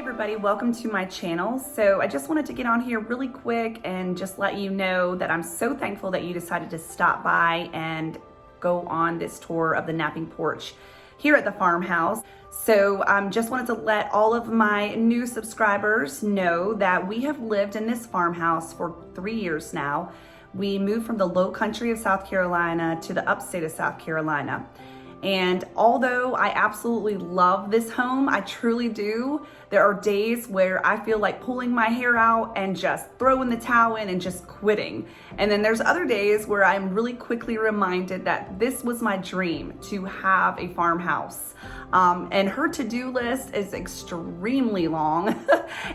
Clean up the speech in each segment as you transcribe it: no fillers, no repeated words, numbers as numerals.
everybody, welcome to my channel. So I just wanted to get on here really quick and just let you know that I'm so thankful that you decided to stop by and go on this tour of the napping porch here at the farmhouse. So just wanted to let all of my new subscribers know that we have lived in this farmhouse for 3 years now. We moved from the low country of South Carolina to the upstate of South Carolina. And although I absolutely love this home, I truly do, there are days where I feel like pulling my hair out and just throwing the towel in and just quitting. And then there's other days where I'm really quickly reminded that this was my dream, to have a farmhouse. And her to-do list is extremely long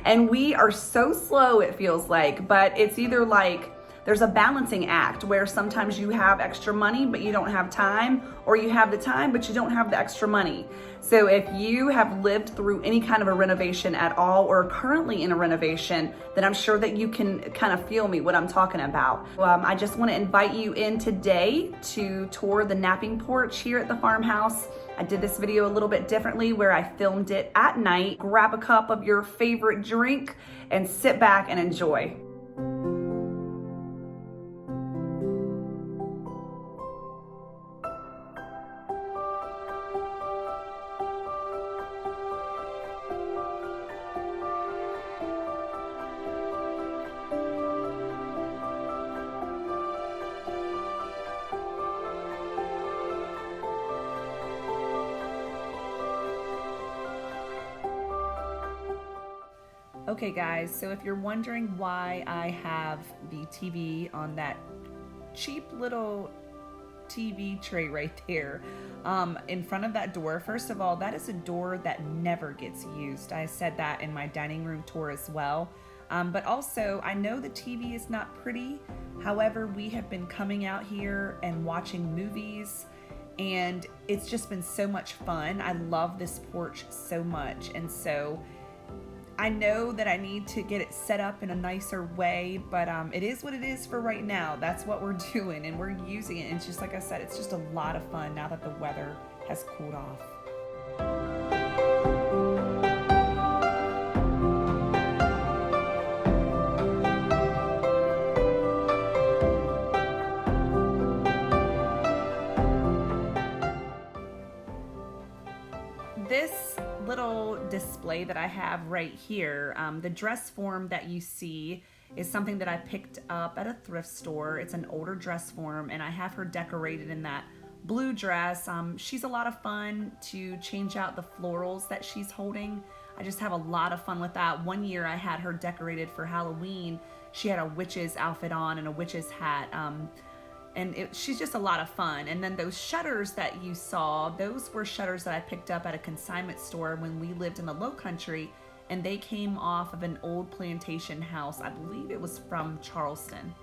and we are so slow, it feels like, but it's either like, there's a balancing act where sometimes you have extra money, but you don't have time, or you have the time, but you don't have the extra money. So if you have lived through any kind of a renovation at all, or are currently in a renovation, then I'm sure that you can kind of feel me what I'm talking about. I just want to invite you in today to tour the napping porch here at the farmhouse. I did this video a little bit differently where I filmed it at night. Grab a cup of your favorite drink and sit back and enjoy. Okay guys, so if you're wondering why I have the TV on that cheap little TV tray right there in front of that door, first of all, that is a door that never gets used. I said that in my dining room tour as well. But also, I know the TV is not pretty. However, we have been coming out here and watching movies, and it's just been so much fun. I love this porch so much, and so I know that I need to get it set up in a nicer way, but it is what it is for right now. That's what we're doing, and we're using it. And it's just like I said, it's just a lot of fun now that the weather has cooled off. This little display that I have right here, the dress form that you see is something that I picked up at a thrift store. It's an older dress form, and I have her decorated in that blue dress. She's a lot of fun to change out the florals that she's holding. I just have a lot of fun with that. One year I had her decorated for Halloween. She had a witch's outfit on and a witch's hat. And she's just a lot of fun. And then those shutters that you saw, those were shutters that I picked up at a consignment store when we lived in the low country, and they came off of an old plantation house. I believe it was from Charleston.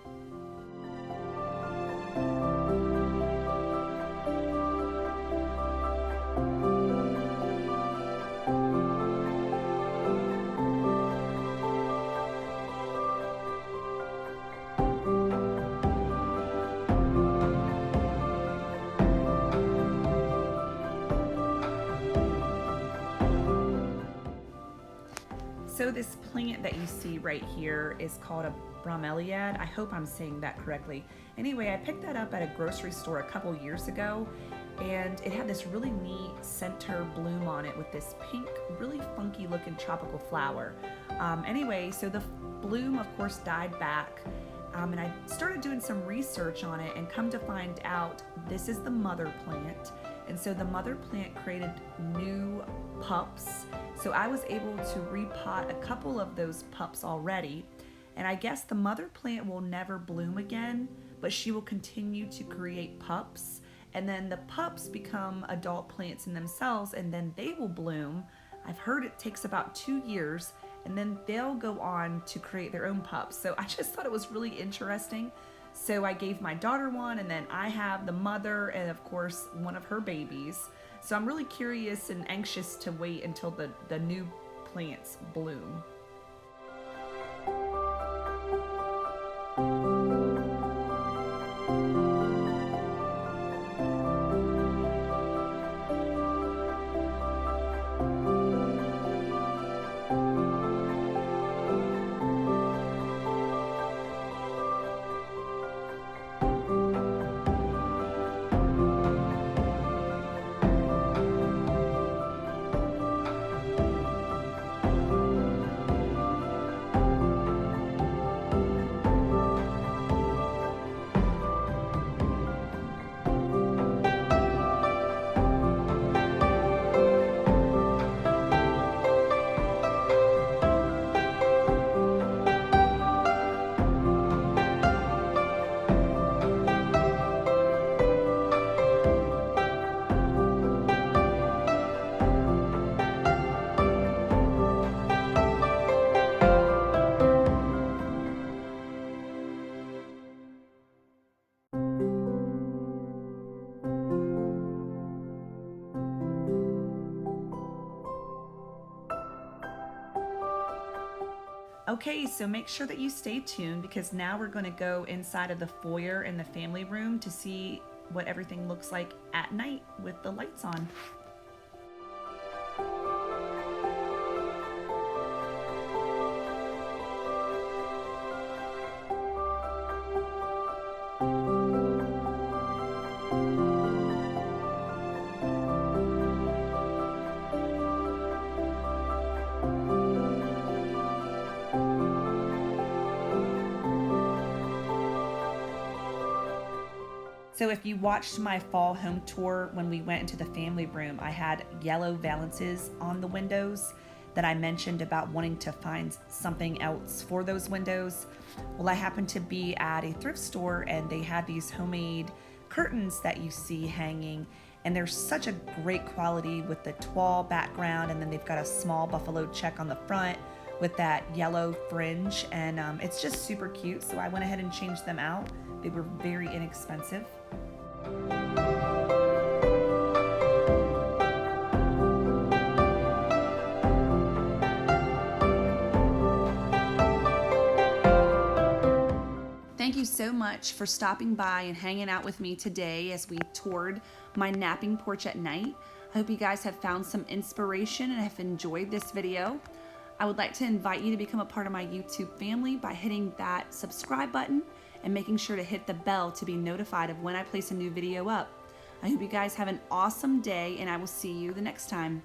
So this plant that you see right here is called a bromeliad. I hope I'm saying that correctly. Anyway, I picked that up at a grocery store a couple years ago, and it had this really neat center bloom on it with this pink, really funky looking tropical flower. Anyway, so the bloom of course died back, and I started doing some research on it and come to find out this is the mother plant. And so the mother plant created new pups. So I was able to repot a couple of those pups already. And I guess the mother plant will never bloom again, but she will continue to create pups. And then the pups become adult plants in themselves, and then they will bloom. I've heard it takes about 2 years, and then they'll go on to create their own pups. So I just thought it was really interesting. So I gave my daughter one, and then I have the mother and of course one of her babies. So I'm really curious and anxious to wait until the new plants bloom. Okay, so make sure that you stay tuned because now we're going to go inside of the foyer and the family room to see what everything looks like at night with the lights on. So if you watched my fall home tour when we went into the family room, I had yellow valances on the windows that I mentioned about wanting to find something else for those windows. Well, I happened to be at a thrift store and they had these homemade curtains that you see hanging, and they're such a great quality with the toile background, and then they've got a small buffalo check on the front with that yellow fringe, and it's just super cute. So I went ahead and changed them out. They were very inexpensive. Thank you so much for stopping by and hanging out with me today as we toured my napping porch at night. I hope you guys have found some inspiration and have enjoyed this video. I would like to invite you to become a part of my YouTube family by hitting that subscribe button and making sure to hit the bell to be notified of when I place a new video up. I hope you guys have an awesome day, and I will see you the next time.